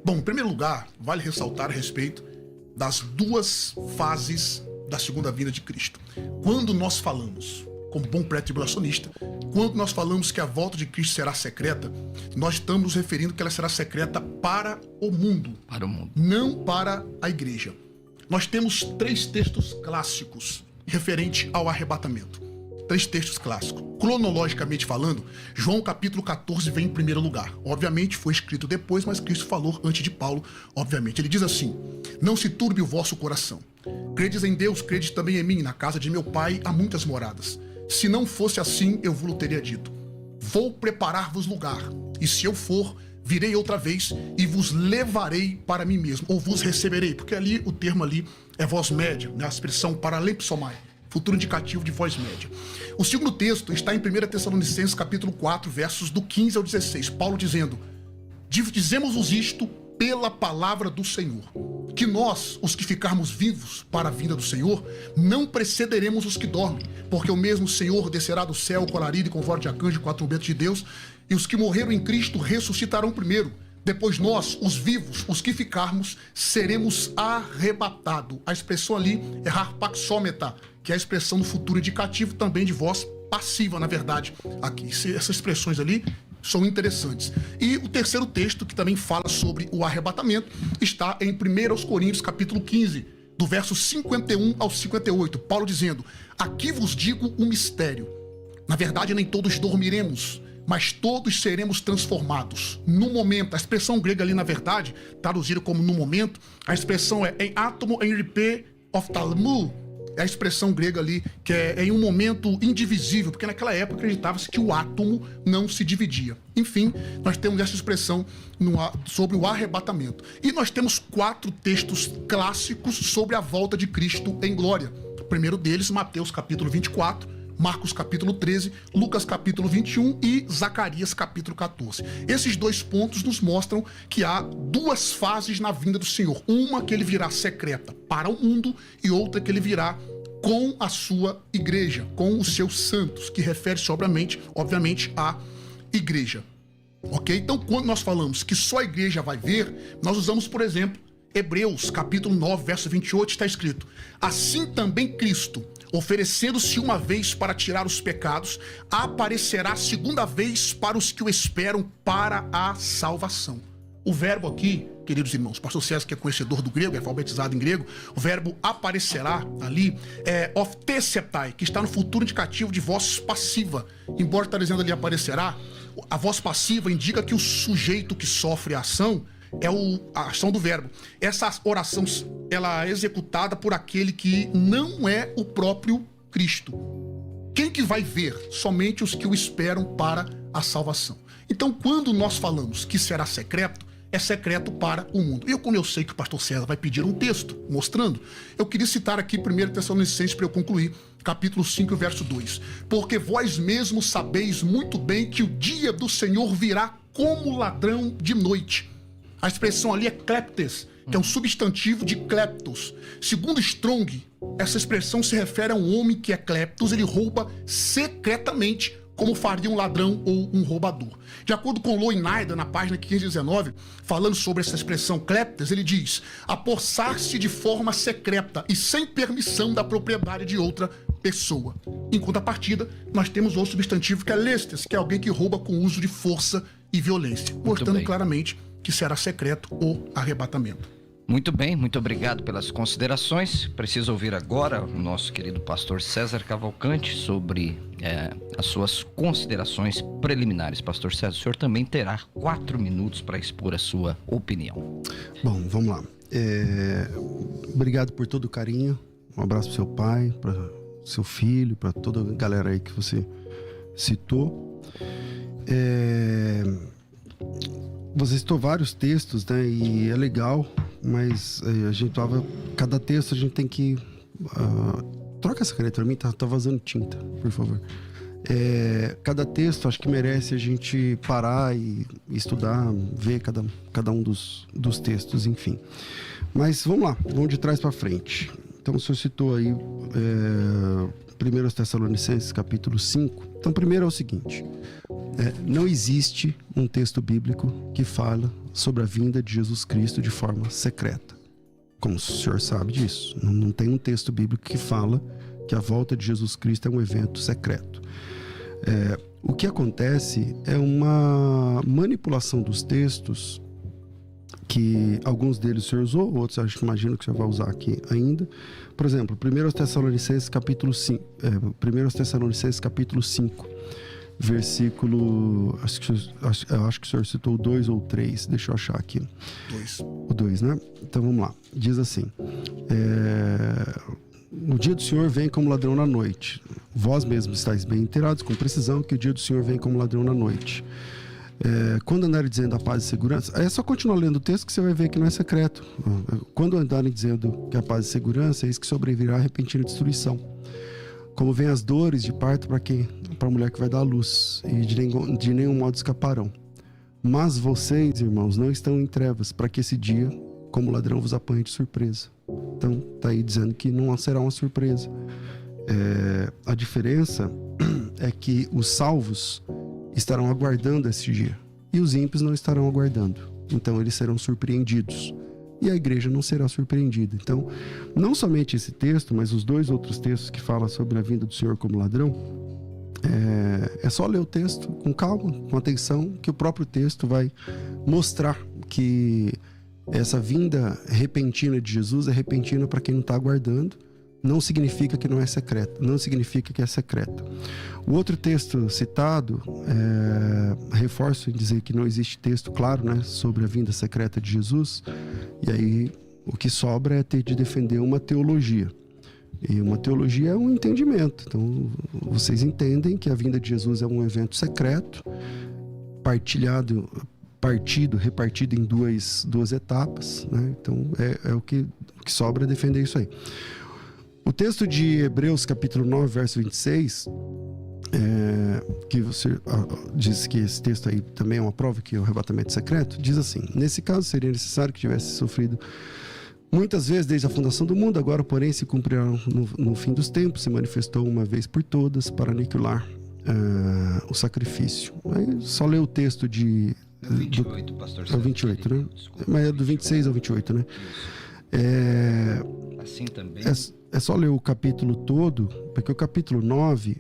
Bom, em primeiro lugar, vale ressaltar a respeito das duas fases da segunda vinda de Cristo. Quando nós falamos, como bom pré-tribulacionista, quando nós falamos que a volta de Cristo será secreta, nós estamos nos referindo que ela será secreta para o mundo, não para a igreja. Nós temos 3 textos clássicos referente ao arrebatamento. 3 textos clássicos. Cronologicamente falando, João capítulo 14 vem em primeiro lugar. Obviamente foi escrito depois, mas Cristo falou antes de Paulo, obviamente. Ele diz assim: não se turbe o vosso coração. Credes em Deus, credes também em mim. Na casa de meu pai há muitas moradas. Se não fosse assim, eu vos teria dito. Vou preparar-vos lugar. E se eu for, virei outra vez e vos levarei para mim mesmo. Ou vos receberei. Porque ali, o termo ali é voz média, né? A expressão paralepsomai. Futuro indicativo de voz média. O segundo texto está em 1 Tessalonicenses capítulo 4, versos do 15 ao 16. Paulo dizendo: dizemos-vos isto pela palavra do Senhor, que nós, os que ficarmos vivos para a vinda do Senhor, não precederemos os que dormem, porque o mesmo Senhor descerá do céu com alarido e com voz de arcanjo e 4 trombetas de Deus, e os que morreram em Cristo ressuscitarão primeiro. Depois nós, os vivos, os que ficarmos, seremos arrebatados. A expressão ali é harpaxômeta, que é a expressão do futuro indicativo também de voz passiva, na verdade. Aqui, essas expressões ali são interessantes. E o terceiro texto, que também fala sobre o arrebatamento, está em 1 Coríntios capítulo 15, do verso 51 ao 58. Paulo dizendo: aqui vos digo um mistério. Na verdade, nem todos dormiremos, mas todos seremos transformados no momento. A expressão grega ali, na verdade, traduzida como no momento, a expressão é em átomo, em ripé, oftalmu. É a expressão grega ali, que é em um momento indivisível, porque naquela época acreditava-se que o átomo não se dividia. Enfim, nós temos essa expressão sobre o arrebatamento. E nós temos 4 textos clássicos sobre a volta de Cristo em glória. O primeiro deles, Mateus capítulo 24, Marcos capítulo 13, Lucas capítulo 21 e Zacarias capítulo 14. Esses 2 pontos nos mostram que há 2 fases na vinda do Senhor. Uma que ele virá secreta para o mundo e outra que ele virá com a sua igreja, com os seus santos, que refere-se obviamente à igreja. Ok? Então, quando nós falamos que só a igreja vai ver, nós usamos, por exemplo, Hebreus capítulo 9, verso 28, está escrito: assim também Cristo, oferecendo-se uma vez para tirar os pecados, aparecerá segunda vez para os que o esperam para a salvação. O verbo aqui, queridos irmãos, pastor César, que é conhecedor do grego, é alfabetizado em grego, o verbo aparecerá ali é oftesetai, que está no futuro indicativo de voz passiva. Embora está dizendo ali aparecerá, a voz passiva indica que o sujeito que sofre a ação é a ação do verbo. Essa oração, ela é executada por aquele que não é o próprio Cristo. Quem que vai ver? Somente os que o esperam para a salvação. Então, quando nós falamos que será secreto, é secreto para o mundo. E como eu sei que o pastor César vai pedir um texto mostrando, eu queria citar aqui 1 Tessalonicenses para eu concluir, capítulo 5, verso 2. Porque vós mesmos sabeis muito bem que o dia do Senhor virá como ladrão de noite. A expressão ali é kleptes, que é um substantivo de kleptos. Segundo Strong, essa expressão se refere a um homem que é kleptos, ele rouba secretamente, como faria um ladrão ou um roubador. De acordo com Loinaida, na página 519, falando sobre essa expressão kleptes, ele diz: apossar-se de forma secreta e sem permissão da propriedade de outra pessoa. Em contrapartida, nós temos outro substantivo que é lestes, que é alguém que rouba com uso de força e violência, mostrando claramente que será secreto o arrebatamento. Muito bem, muito obrigado pelas considerações. Preciso ouvir agora o nosso querido pastor César Cavalcante sobre as suas considerações preliminares. Pastor César, o senhor também terá 4 minutos para expor a sua opinião. Bom, vamos lá. Obrigado por todo o carinho. Um abraço para seu pai, para seu filho, para toda a galera aí que você citou. Você citou vários textos, né? E é legal, mas a gente tava... Cada texto a gente tem que... troca essa caneta pra mim, tá vazando tinta, por favor. Cada texto acho que merece a gente parar e estudar, ver cada um dos textos, enfim. Mas vamos lá, vamos de trás para frente. Então o senhor citou aí 1 Tessalonicenses capítulo 5. Então primeiro é o seguinte: Não existe um texto bíblico que fala sobre a vinda de Jesus Cristo de forma secreta. Como o senhor sabe disso. Não tem um texto bíblico que fala que a volta de Jesus Cristo é um evento secreto. O que acontece é uma manipulação dos textos, que alguns deles o senhor usou, outros acho que imagino que o senhor vai usar aqui ainda. Por exemplo, 1 Tessalonicenses capítulo 5, 1 Tessalonicenses capítulo 5, versículo, acho que o senhor citou o 2 ou 3, deixa eu achar aqui. 2. O 2, né? Então vamos lá. Diz assim: o dia do Senhor vem como ladrão na noite. Vós mesmos estáis bem inteirados com precisão que o dia do Senhor vem como ladrão na noite. Quando andarem dizendo a paz e segurança, é só continuar lendo o texto que você vai ver que não é secreto. Quando andarem dizendo que a paz e segurança, é isso que sobrevirá a repentina destruição. Como vem as dores de parto para a mulher que vai dar à luz, e de nenhum modo escaparão. Mas vocês, irmãos, não estão em trevas, para que esse dia, como ladrão, vos apanhe de surpresa. Então, está aí dizendo que não será uma surpresa. A diferença é que os salvos estarão aguardando esse dia e os ímpios não estarão aguardando. Então, eles serão surpreendidos e a igreja não será surpreendida. Então, não somente esse texto, mas os 2 outros textos que falam sobre a vinda do Senhor como ladrão, é só ler o texto com calma, com atenção, que o próprio texto vai mostrar que essa vinda repentina de Jesus é repentina para quem não está aguardando. Não significa que não é secreta, não significa que é secreta. O outro texto citado, reforço em dizer que não existe texto claro, né, sobre a vinda secreta de Jesus, e aí o que sobra é ter de defender uma teologia. E uma teologia é um entendimento. Então, vocês entendem que a vinda de Jesus é um evento secreto, repartido em duas etapas, né? Então, o que sobra é defender isso aí. O texto de Hebreus, capítulo 9, verso 26, que você diz que esse texto aí também é uma prova que é o arrebatamento secreto, diz assim: nesse caso seria necessário que tivesse sofrido muitas vezes desde a fundação do mundo, agora porém se cumprirá no fim dos tempos, se manifestou uma vez por todas para aniquilar o sacrifício. Aí só lê o texto de 28, pastor. É o 28, né? Desculpa, mas é do 26 ao 28, né? Assim também. É só ler o capítulo todo, porque o capítulo 9,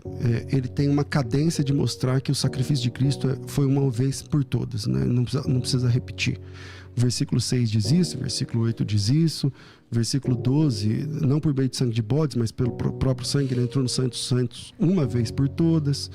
ele tem uma cadência de mostrar que o sacrifício de Cristo foi uma vez por todas, né? Não precisa repetir. O versículo 6 diz isso, o versículo 8 diz isso, o versículo 12, não por meio de sangue de bodes, mas pelo próprio sangue, ele entrou no Santo dos Santos uma vez por todas.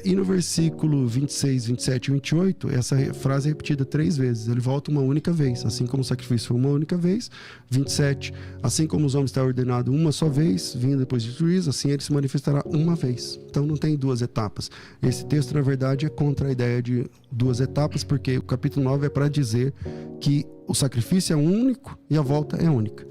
E no versículo 26, 27 e 28, essa frase é repetida 3 vezes. Ele volta uma única vez, assim como o sacrifício foi uma única vez. 27, assim como os homens estão ordenados uma só vez, vindo depois de juízo, assim ele se manifestará uma vez. Então não tem 2 etapas. Esse texto, na verdade, é contra a ideia de 2 etapas, porque o capítulo 9 é para dizer que o sacrifício é único e a volta é única.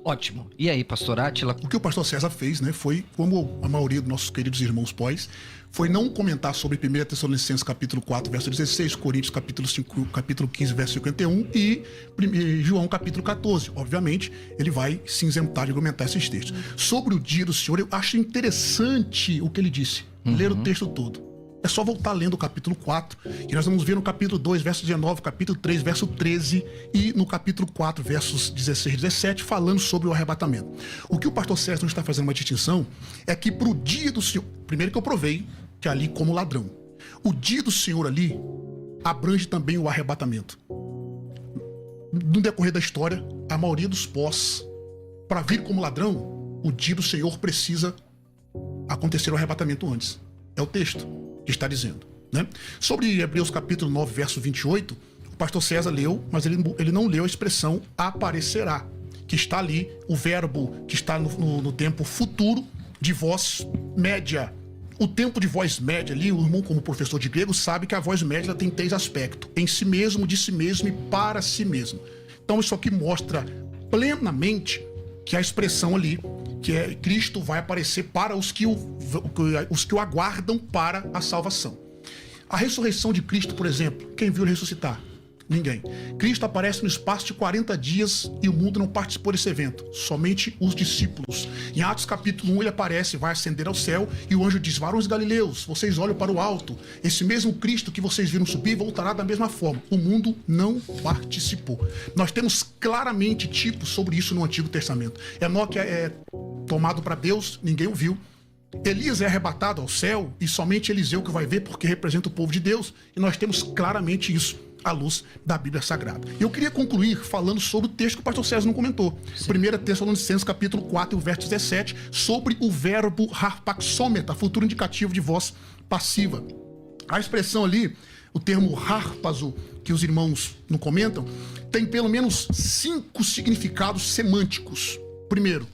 Ótimo. E aí, pastor Átila? O que o pastor César fez, né, foi, como a maioria dos nossos queridos irmãos pós, foi não comentar sobre 1 Tessalonicenses capítulo 4, verso 16, Coríntios capítulo 15, verso 51 e João capítulo 14. Obviamente, ele vai se isentar de argumentar esses textos. Sobre o dia do Senhor, eu acho interessante o que ele disse. Ler o texto todo. É só voltar lendo o capítulo 4, que nós vamos ver no capítulo 2, verso 19, capítulo 3, verso 13 e no capítulo 4, versos 16 e 17, falando sobre o arrebatamento. O que o pastor César está fazendo uma distinção é que para o dia do Senhor, primeiro que eu provei, que ali como ladrão, o dia do Senhor ali abrange também o arrebatamento. No decorrer da história, a maioria dos pós, para vir como ladrão, o dia do Senhor precisa acontecer o arrebatamento antes. É o texto que está dizendo, né? Sobre Hebreus capítulo 9, verso 28, o pastor César leu, mas ele não leu a expressão aparecerá, que está ali, o verbo que está no tempo futuro de voz média. O tempo de voz média ali, o irmão como professor de grego sabe que a voz média tem 3 aspectos: em si mesmo, de si mesmo e para si mesmo. Então isso aqui mostra plenamente que a expressão ali, que é Cristo vai aparecer para os que o aguardam para a salvação. A ressurreição de Cristo, por exemplo, quem viu ele ressuscitar? Ninguém. Cristo aparece no espaço de 40 dias e o mundo não participou desse evento. Somente os discípulos. Em Atos capítulo 1 ele aparece, vai ascender ao céu e o anjo diz: varões galileus, vocês olham para o alto. Esse mesmo Cristo que vocês viram subir voltará da mesma forma. O mundo não participou. Nós temos claramente tipos sobre isso no Antigo Testamento. Enoque é tomado para Deus, ninguém o viu. Elias é arrebatado ao céu e somente Eliseu que vai ver, porque representa o povo de Deus. E nós temos claramente isso à luz da Bíblia Sagrada. Eu queria concluir falando sobre o texto que o pastor César não comentou. 1 Tessalonicenses capítulo 4, verso 17, sobre o verbo harpaxômeta, futuro indicativo de voz passiva. A expressão ali, o termo harpazo, que os irmãos não comentam, tem pelo menos 5 significados semânticos. Primeiro,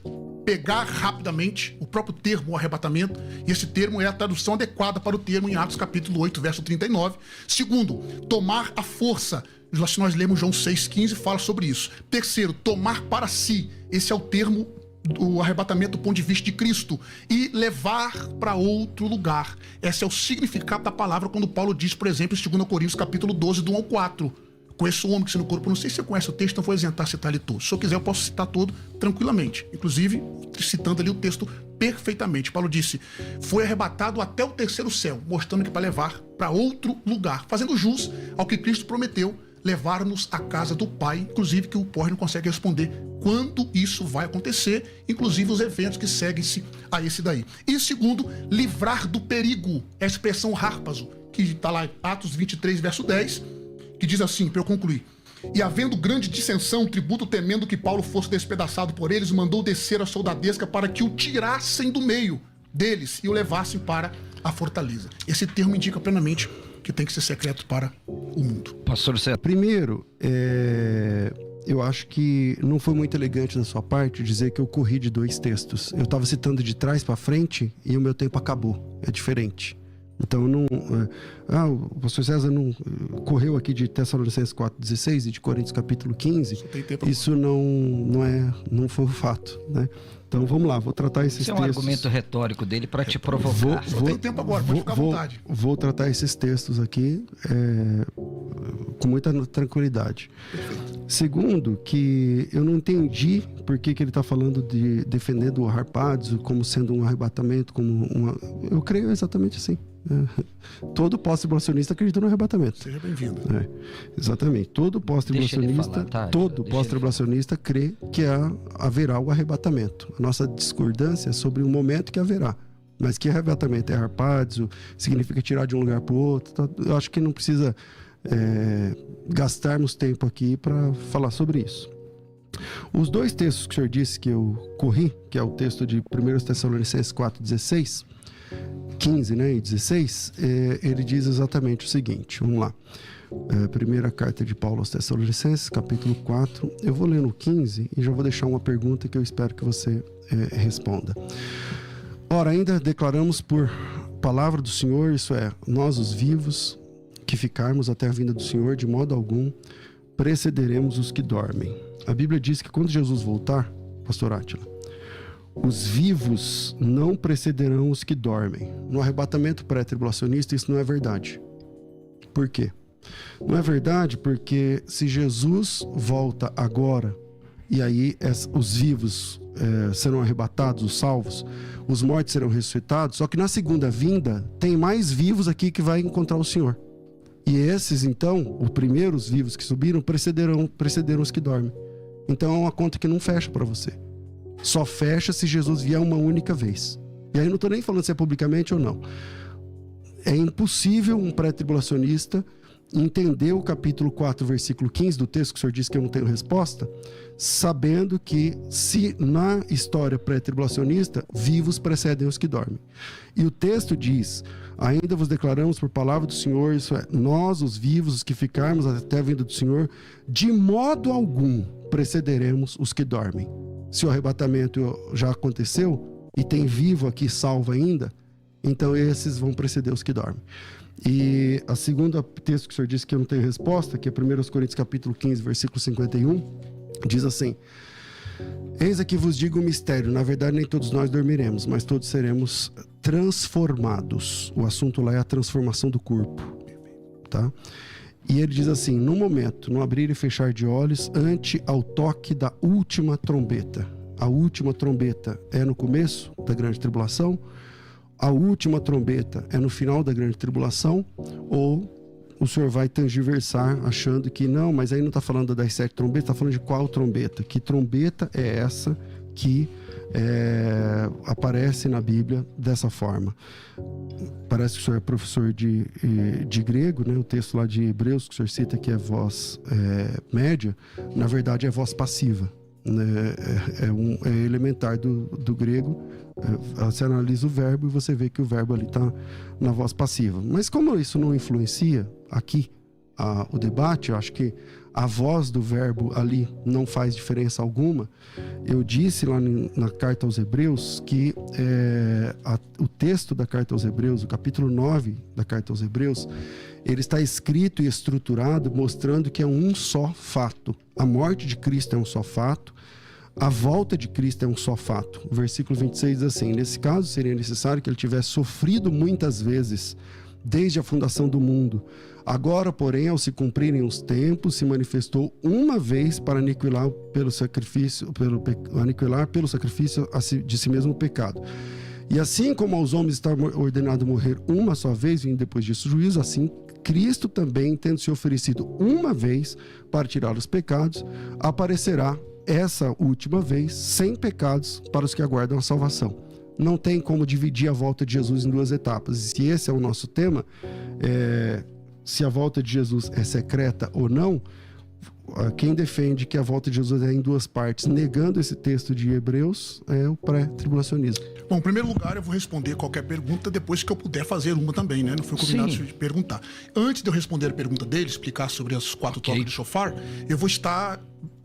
pegar rapidamente, o próprio termo arrebatamento, e esse termo é a tradução adequada para o termo em Atos capítulo 8, verso 39. Segundo, tomar a força. Se nós lemos João 6,15, fala sobre isso. Terceiro, tomar para si. Esse é o termo do arrebatamento do ponto de vista de Cristo. E levar para outro lugar. Esse é o significado da palavra quando Paulo diz, por exemplo, em 2 Coríntios capítulo 12, do 1 ao 4. Conheço o homem que se no corpo, não sei se você conhece o texto, então vou isentar citar ele todo. Se eu quiser, eu posso citar todo tranquilamente. Inclusive, citando ali o texto perfeitamente. Paulo disse: foi arrebatado até o terceiro céu, mostrando que para levar para outro lugar, fazendo jus ao que Cristo prometeu, levar-nos à casa do Pai, inclusive que o Porre não consegue responder quando isso vai acontecer, inclusive os eventos que seguem-se a esse daí. E segundo, livrar do perigo, é a expressão harpazo, que está lá em Atos 23, verso 10, que diz assim, para eu concluir: e havendo grande dissensão, o tributo, temendo que Paulo fosse despedaçado por eles, mandou descer a soldadesca para que o tirassem do meio deles e o levassem para a fortaleza. Esse termo indica plenamente que tem que ser secreto para o mundo. Pastor César. Primeiro, eu acho que não foi muito elegante da sua parte dizer que eu corri de 2 textos. Eu estava citando de trás para frente e o meu tempo acabou. É diferente. Então, não, o pastor César não correu aqui de Tessalonicenses 4,16 e de Coríntios capítulo 15. Isso não foi um fato, né? Então, vamos lá, vou tratar esses textos. Isso é um argumento retórico dele para te provocar. Tem tempo agora, pode ficar à vontade. Vou tratar esses textos aqui com muita tranquilidade. Segundo, que eu não entendi por que ele está falando de defendendo o harpazo como sendo um arrebatamento, eu creio exatamente assim. Todo pós-tribulacionista acredita no arrebatamento. Seja bem-vindo. Exatamente. Todo pós-tribulacionista crê que haverá o arrebatamento. A nossa discordância é sobre o momento que haverá. Mas que arrebatamento é harpazo, significa tirar de um lugar para o outro. Tá? Eu acho que não precisa gastarmos tempo aqui para falar sobre isso. Os 2 textos que o senhor disse que eu corri, que é o texto de 1 Tessalonicenses 4,16, 15, né, e 16, ele diz exatamente o seguinte, vamos lá. Primeira carta de Paulo aos Tessalonicenses, capítulo 4, eu vou ler no 15 e já vou deixar uma pergunta que eu espero que você responda. Ora, ainda declaramos por palavra do Senhor, isso é, nós os vivos, que ficarmos até a vinda do Senhor, de modo algum precederemos os que dormem. A Bíblia diz que quando Jesus voltar, pastor Átila, os vivos não precederão os que dormem. No arrebatamento pré-tribulacionista, isso não é verdade. Por quê? Não é verdade porque se Jesus volta agora, e aí os vivos serão arrebatados, os salvos, os mortos serão ressuscitados, só que na segunda vinda tem mais vivos aqui que vai encontrar o Senhor. E esses, então, os primeiros vivos que subiram precederão os que dormem. Então é uma conta que não fecha para você. Só fecha se Jesus vier uma única vez. E aí não estou nem falando se é publicamente ou não. É impossível um pré-tribulacionista entender o capítulo 4, versículo 15 do texto que o senhor disse que eu não tenho resposta, sabendo que se na história pré-tribulacionista, vivos precedem os que dormem. E o texto diz: ainda vos declaramos por palavra do Senhor, isso é, nós os vivos, os que ficarmos até a vinda do Senhor, de modo algum precederemos os que dormem. Se o arrebatamento já aconteceu e tem vivo aqui salvo ainda, então esses vão preceder os que dormem. E a segunda texto que o senhor disse que eu não tenho resposta, que é 1 Coríntios capítulo 15, versículo 51, diz assim: eis aqui vos digo um mistério, na verdade nem todos nós dormiremos, mas todos seremos transformados. O assunto lá é a transformação do corpo, tá? E ele diz assim: no momento, no abrir e fechar de olhos, ante ao toque da última trombeta. A última trombeta é no começo da grande tribulação? A última trombeta é no final da grande tribulação? Ou o senhor vai tergiversar achando que não, mas aí não está falando das 7 trombetas, está falando de qual trombeta? Que trombeta é essa que aparece na Bíblia dessa forma? Parece que o senhor é professor de grego, né? O texto lá de Hebreus que o senhor cita que é voz média, na verdade é voz passiva, né? É elementar do grego. Você analisa o verbo e você vê que o verbo ali está na voz passiva. Mas como isso não influencia aqui o debate, eu acho que a voz do verbo ali não faz diferença alguma. Eu disse lá na carta aos Hebreus que o texto da carta aos Hebreus, o capítulo 9 da carta aos Hebreus, ele está escrito e estruturado mostrando que é um só fato. A morte de Cristo é um só fato. A volta de Cristo é um só fato. O versículo 26 diz assim: nesse caso seria necessário que ele tivesse sofrido muitas vezes desde a fundação do mundo. Agora, porém, ao se cumprirem os tempos, se manifestou uma vez para aniquilar pelo sacrifício de si mesmo o pecado. E assim como aos homens está ordenado morrer uma só vez, vindo depois disso o juízo, assim Cristo também, tendo se oferecido uma vez para tirar os pecados, aparecerá essa última vez sem pecados para os que aguardam a salvação. Não tem como dividir a volta de Jesus em 2 etapas. E se esse é o nosso tema, se a volta de Jesus é secreta ou não, quem defende que a volta de Jesus é em 2 partes, negando esse texto de Hebreus, é o pré-tribulacionismo. Bom, em primeiro lugar, eu vou responder qualquer pergunta depois que eu puder fazer uma também, né? Não fui combinado de perguntar. Antes de eu responder a pergunta dele, explicar sobre as 4 toques de shofar, eu vou estar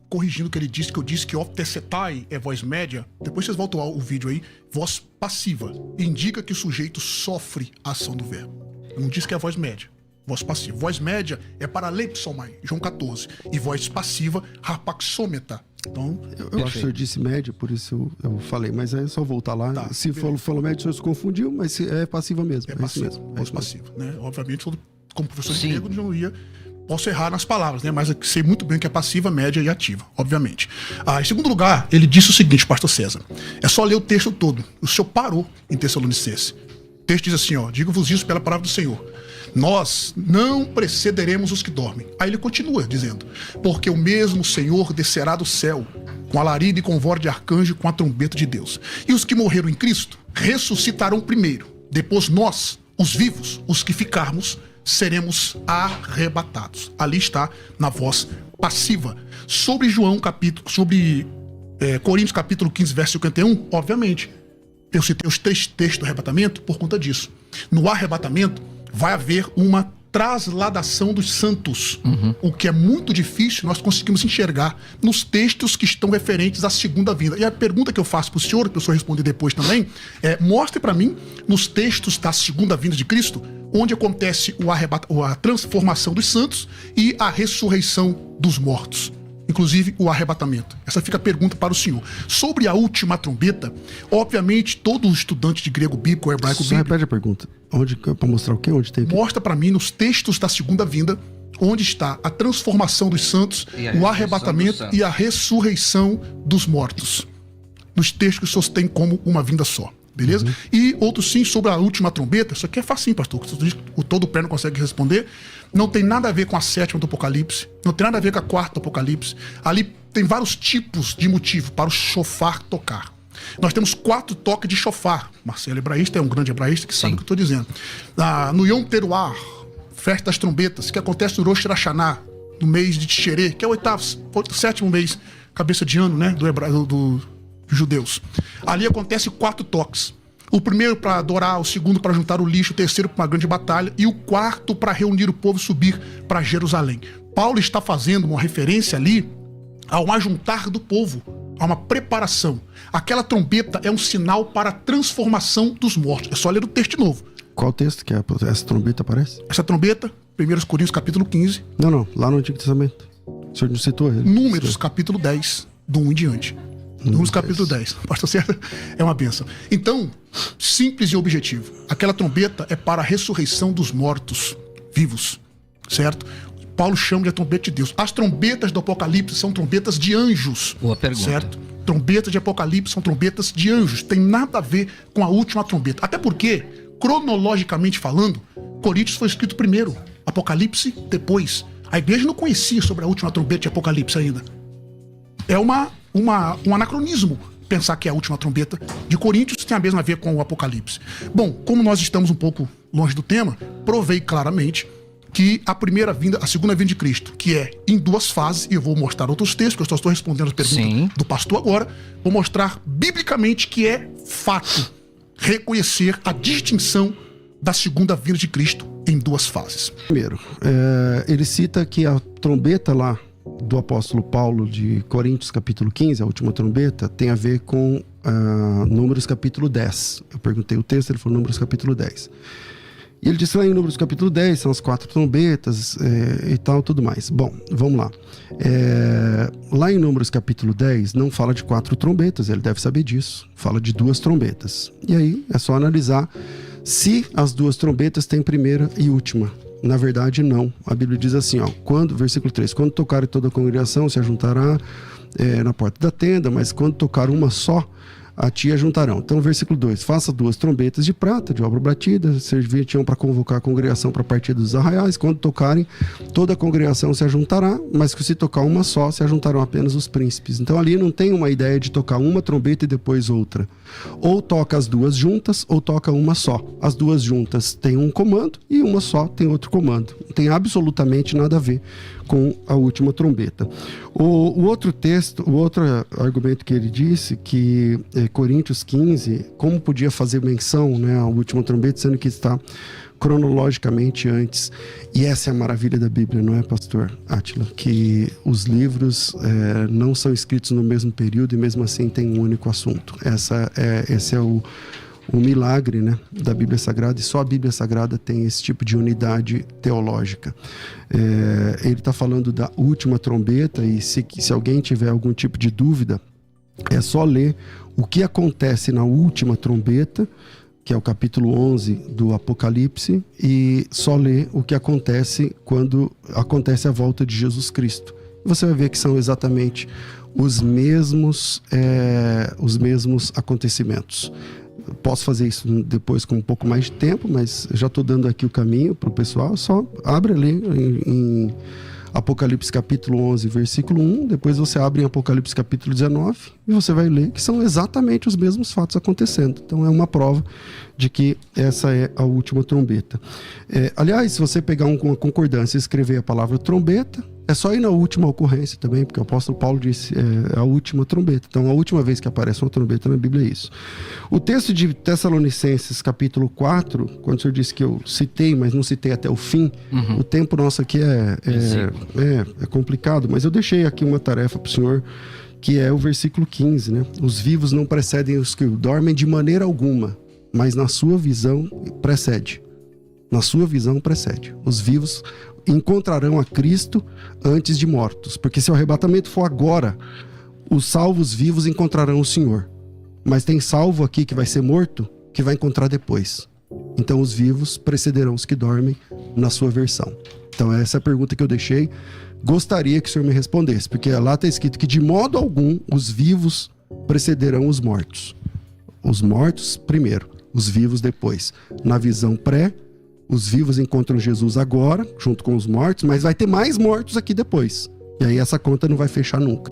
corrigindo o que ele disse, que eu disse que optesetai é voz média. Depois vocês voltam ao vídeo aí, voz passiva. Indica que o sujeito sofre a ação do verbo. Eu não disse que é voz média. Voz passiva. Voz média é paralepsomai, João 14. E voz passiva, rapaxômeta. Então, eu acho que o senhor disse média, por isso eu falei, mas é só voltar lá. Tá, se falou média, o senhor se confundiu, mas é passiva mesmo. É passiva, mesmo. Voz passiva, né? Obviamente, como professor de grego, não ia... Posso errar nas palavras, né? Mas eu sei muito bem que é passiva, média e ativa, obviamente. Em segundo lugar, ele disse o seguinte, pastor César. É só ler o texto todo. O senhor parou em Tessalonicenses. O texto diz assim, digo-vos isso pela palavra do Senhor. Nós não precederemos os que dormem. Aí ele continua dizendo, porque o mesmo Senhor descerá do céu, com alarido e com voz de arcanjo e com a trombeta de Deus. E os que morreram em Cristo ressuscitarão primeiro. Depois nós, os vivos, os que ficarmos, seremos arrebatados. Ali está na voz passiva. Sobre Coríntios capítulo 15, verso 51, obviamente, eu citei os 3 textos do arrebatamento por conta disso. No arrebatamento vai haver uma trasladação dos santos, o que é muito difícil nós conseguimos enxergar nos textos que estão referentes à segunda vinda. E a pergunta que eu faço para o senhor responder depois também, mostre para mim, nos textos da segunda vinda de Cristo, onde acontece a transformação dos santos e a ressurreição dos mortos. Inclusive o arrebatamento. Essa fica a pergunta para o senhor. Sobre a última trombeta, obviamente todo estudante de grego bíblico ou hebraico bíblico... Repete a pergunta. Para mostrar o quê? Onde tem aqui? Mostra para mim nos textos da segunda vinda, onde está a transformação dos santos, o arrebatamento e a ressurreição dos mortos. Nos textos que os senhores têm como uma vinda só. Beleza? E outro sim sobre a última trombeta. Isso aqui é facinho, pastor. O todo pé não consegue responder. Não tem nada a ver com a 7ª do Apocalipse. Não tem nada a ver com a 4ª do Apocalipse. Ali tem vários tipos de motivo para o shofar tocar. Nós temos 4 toques de shofar. Marcelo hebraísta é um grande hebraísta que sabe o que eu estou dizendo. No Yom Teruah, festa das trombetas, que acontece no Rosh Hashanah, no mês de Tisherê, que é o 7º mês, cabeça de ano, né, dos judeus. Ali acontece 4 toques. O primeiro para adorar, o segundo para juntar o lixo, o terceiro para uma grande batalha e o 4º para reunir o povo e subir para Jerusalém. Paulo está fazendo uma referência ali ao ajuntar do povo, a uma preparação. Aquela trombeta é um sinal para a transformação dos mortos. É só ler o texto de novo. Qual texto que essa trombeta aparece? Essa trombeta, 1 Coríntios capítulo 15. Não, lá no Antigo Testamento. O senhor não citou ele. Números capítulo 10, do 1 em diante. Números capítulo 10. Pastor César é uma bênção. Então, simples e objetivo. Aquela trombeta é para a ressurreição dos mortos vivos, certo? Paulo chama de trombeta de Deus. As trombetas do Apocalipse são trombetas de anjos. Boa pergunta. Certo? Trombetas de Apocalipse são trombetas de anjos. Tem nada a ver com a última trombeta. Até porque, cronologicamente falando, Coríntios foi escrito primeiro, Apocalipse depois. A igreja não conhecia sobre a última trombeta de Apocalipse ainda. É um anacronismo pensar que a última trombeta de Coríntios tem a mesma a ver com o Apocalipse. Bom, como nós estamos um pouco longe do tema, provei claramente que a segunda vinda de Cristo, que é em duas fases, e eu vou mostrar outros textos, que eu só estou respondendo as perguntas do pastor agora, vou mostrar biblicamente que é fato reconhecer a distinção da segunda vinda de Cristo em duas fases. Primeiro, ele cita que a trombeta lá do apóstolo Paulo de Coríntios capítulo 15, a última trombeta, tem a ver com Números capítulo 10. Eu perguntei o texto, ele falou Números capítulo 10. E ele disse lá em Números capítulo 10, são as 4 trombetas e tal, tudo mais. Bom, vamos lá. Lá em Números capítulo 10, não fala de 4 trombetas, ele deve saber disso. Fala de 2 trombetas. E aí, é só analisar se as 2 trombetas têm primeira e última. Na verdade, não. A Bíblia diz assim, versículo 3, quando tocar toda a congregação se ajuntará na porta da tenda, mas quando tocar uma só, a ti ajuntarão. Então, versículo 2, faça 2 trombetas de prata, de obra batida, serviam para convocar a congregação para a partida dos arraiais. Quando tocarem, toda a congregação se ajuntará, mas que se tocar uma só, se ajuntarão apenas os príncipes. Então, ali não tem uma ideia de tocar uma trombeta e depois outra. Ou toca as 2 juntas, ou toca uma só. As 2 juntas têm um comando e uma só tem outro comando. Não tem absolutamente nada a ver com a última trombeta. O outro argumento que ele disse, que Coríntios 15, como podia fazer menção, à última trombeta, sendo que está cronologicamente antes. E essa é a maravilha da Bíblia, não é, pastor Átila? Que os livros não são escritos no mesmo período e mesmo assim tem um único assunto. Esse é o milagre, da Bíblia Sagrada, e só a Bíblia Sagrada tem esse tipo de unidade teológica. Ele está falando da última trombeta, e se alguém tiver algum tipo de dúvida, é só ler o que acontece na última trombeta, que é o capítulo 11 do Apocalipse, e só ler o que acontece quando acontece a volta de Jesus Cristo. Você vai ver que são exatamente os mesmos acontecimentos. Posso fazer isso depois com um pouco mais de tempo, mas já estou dando aqui o caminho para o pessoal. Só abre ali em Apocalipse capítulo 11, versículo 1, depois você abre em Apocalipse capítulo 19 e você vai ler que são exatamente os mesmos fatos acontecendo. Então é uma prova de que essa é a última trombeta. Aliás, se você pegar uma concordância e escrever a palavra trombeta, é só ir na última ocorrência também, porque o apóstolo Paulo disse a última trombeta. Então, a última vez que aparece uma trombeta na Bíblia é isso. O texto de Tessalonicenses, capítulo 4, quando o senhor disse que eu citei, mas não citei até o fim, o tempo nosso aqui é complicado, mas eu deixei aqui uma tarefa para o senhor, que é o versículo 15, Os vivos não precedem os que dormem de maneira alguma, mas na sua visão precede. Na sua visão precede. Os vivos encontrarão a Cristo antes de mortos. Porque se o arrebatamento for agora, os salvos vivos encontrarão o Senhor. Mas tem salvo aqui que vai ser morto, que vai encontrar depois. Então os vivos precederão os que dormem na sua versão. Então essa é a pergunta que eu deixei. Gostaria que o senhor me respondesse, porque lá está escrito que de modo algum os vivos precederão os mortos. Os mortos primeiro, os vivos depois. Na visão pré, os vivos encontram Jesus agora, junto com os mortos, mas vai ter mais mortos aqui depois. E aí essa conta não vai fechar nunca.